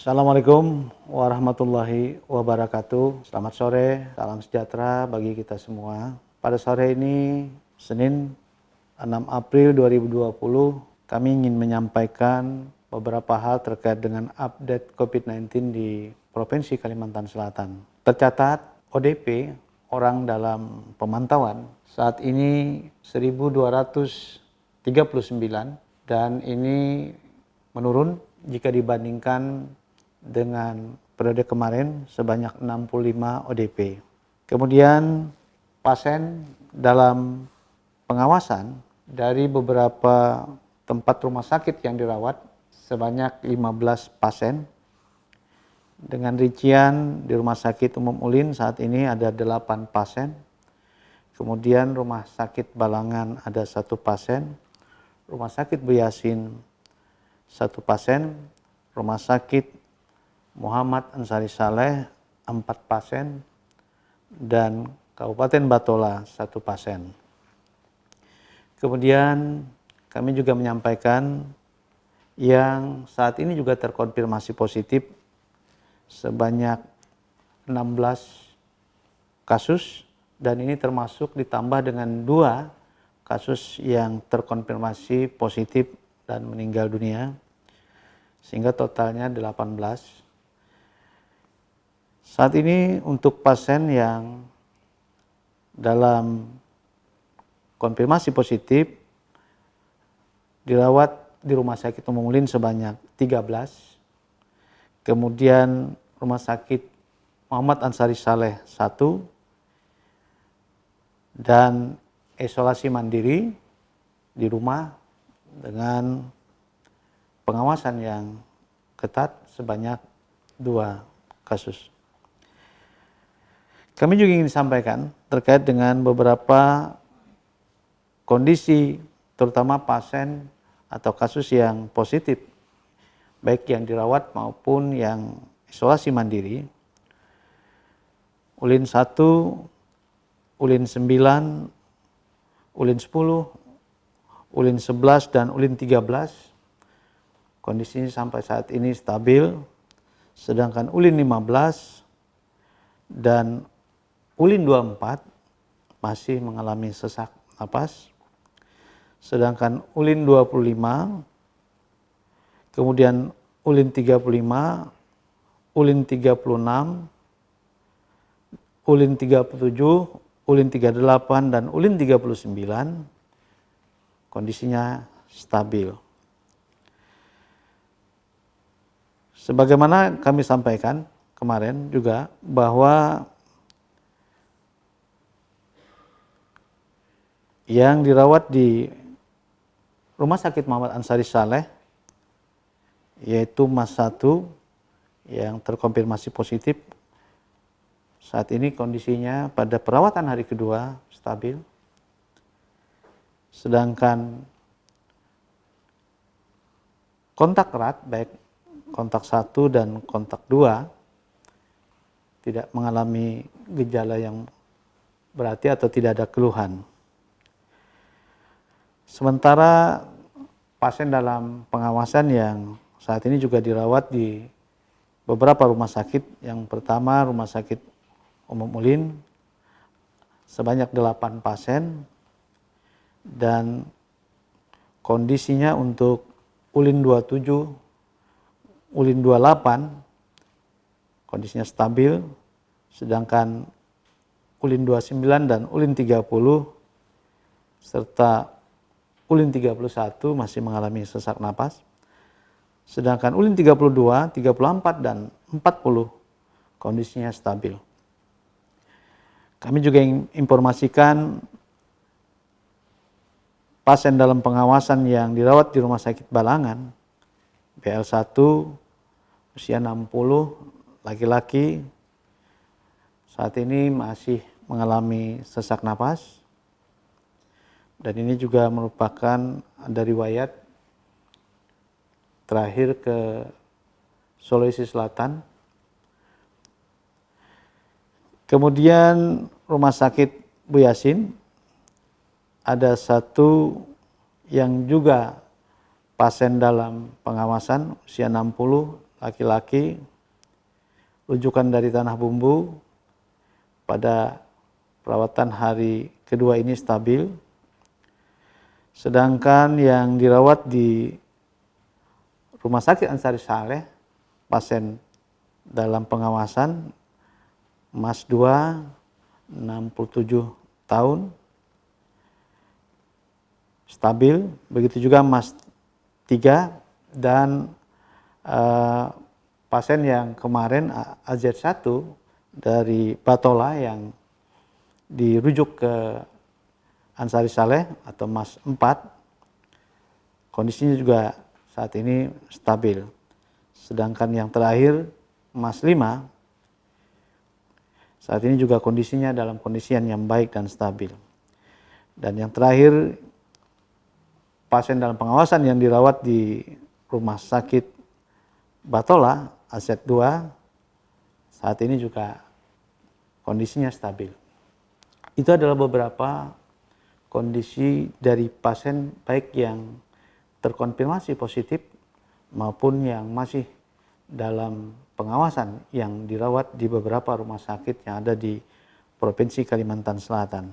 Assalamualaikum warahmatullahi wabarakatuh. Selamat sore, salam sejahtera bagi kita semua. Pada sore ini, Senin 6 April 2020, kami ingin menyampaikan beberapa hal terkait dengan update COVID-19 di Provinsi Kalimantan Selatan. Tercatat ODP, orang dalam pemantauan, saat ini 1.239 dan ini menurun jika dibandingkan dengan periode kemarin sebanyak 65 ODP. Kemudian pasien dalam pengawasan dari beberapa tempat rumah sakit yang dirawat sebanyak 15 pasien. Dengan rincian di Rumah Sakit Umum Ulin saat ini ada 8 pasien. Kemudian Rumah Sakit Balangan ada 1 pasien. Rumah Sakit Bu Yasin 1 pasien. Rumah Sakit Muhammad Ansari Saleh 4 pasien dan Kabupaten Batola 1 pasien. Kemudian kami juga menyampaikan yang saat ini juga terkonfirmasi positif sebanyak 16 kasus dan ini termasuk ditambah dengan 2 kasus yang terkonfirmasi positif dan meninggal dunia sehingga totalnya 18. Saat ini untuk pasien yang dalam konfirmasi positif dirawat di Rumah Sakit Umum Ulin sebanyak 13. Kemudian Rumah Sakit Muhammad Ansari Saleh 1 dan isolasi mandiri di rumah dengan pengawasan yang ketat sebanyak 2 kasus. Kami juga ingin sampaikan terkait dengan beberapa kondisi terutama pasien atau kasus yang positif baik yang dirawat maupun yang isolasi mandiri. Ulin 1, Ulin 9, Ulin 10, Ulin 11 dan Ulin 13 kondisinya sampai saat ini stabil, sedangkan Ulin 15 dan Ulin 24 masih mengalami sesak napas, sedangkan Ulin 25, kemudian Ulin 35, Ulin 36, Ulin 37, Ulin 38 dan Ulin 39 kondisinya stabil. Sebagaimana kami sampaikan kemarin juga bahwa yang dirawat di Rumah Sakit Muhammad Ansari Saleh yaitu Mas 1 yang terkonfirmasi positif saat ini kondisinya pada perawatan hari kedua stabil, sedangkan kontak erat baik kontak 1 dan kontak 2 tidak mengalami gejala yang berarti atau tidak ada keluhan. Sementara pasien dalam pengawasan yang saat ini juga dirawat di beberapa rumah sakit. Yang pertama Rumah Sakit Umum Ulin sebanyak 8 pasien dan kondisinya untuk Ulin 27, Ulin 28 kondisinya stabil, sedangkan Ulin 29 dan Ulin 30 serta Ulin 31 masih mengalami sesak napas, sedangkan Ulin 32, 34 dan 40 kondisinya stabil. Kami juga ingin informasikan pasien dalam pengawasan yang dirawat di Rumah Sakit Balangan BL1 usia 60 laki-laki saat ini masih mengalami sesak napas dan ini juga merupakan dari riwayat terakhir ke Sulawesi Selatan. Kemudian Rumah Sakit Bu Yasin ada 1 yang juga pasien dalam pengawasan usia 60 laki-laki, rujukan dari Tanah Bumbu, pada perawatan hari kedua ini stabil. Sedangkan yang dirawat di Rumah Sakit Ansari Saleh, pasien dalam pengawasan Mas 2, 67 tahun, stabil. Begitu juga Mas 3 dan pasien yang kemarin AZ1 dari Batola yang dirujuk ke Ansari Saleh atau Mas 4, kondisinya juga saat ini stabil. Sedangkan yang terakhir Mas 5 saat ini juga kondisinya dalam kondisi yang baik dan stabil. Dan yang terakhir pasien dalam pengawasan yang dirawat di Rumah Sakit Batola AZ2 saat ini juga kondisinya stabil. Itu adalah beberapa kondisi dari pasien baik yang terkonfirmasi positif maupun yang masih dalam pengawasan yang dirawat di beberapa rumah sakit yang ada di Provinsi Kalimantan Selatan.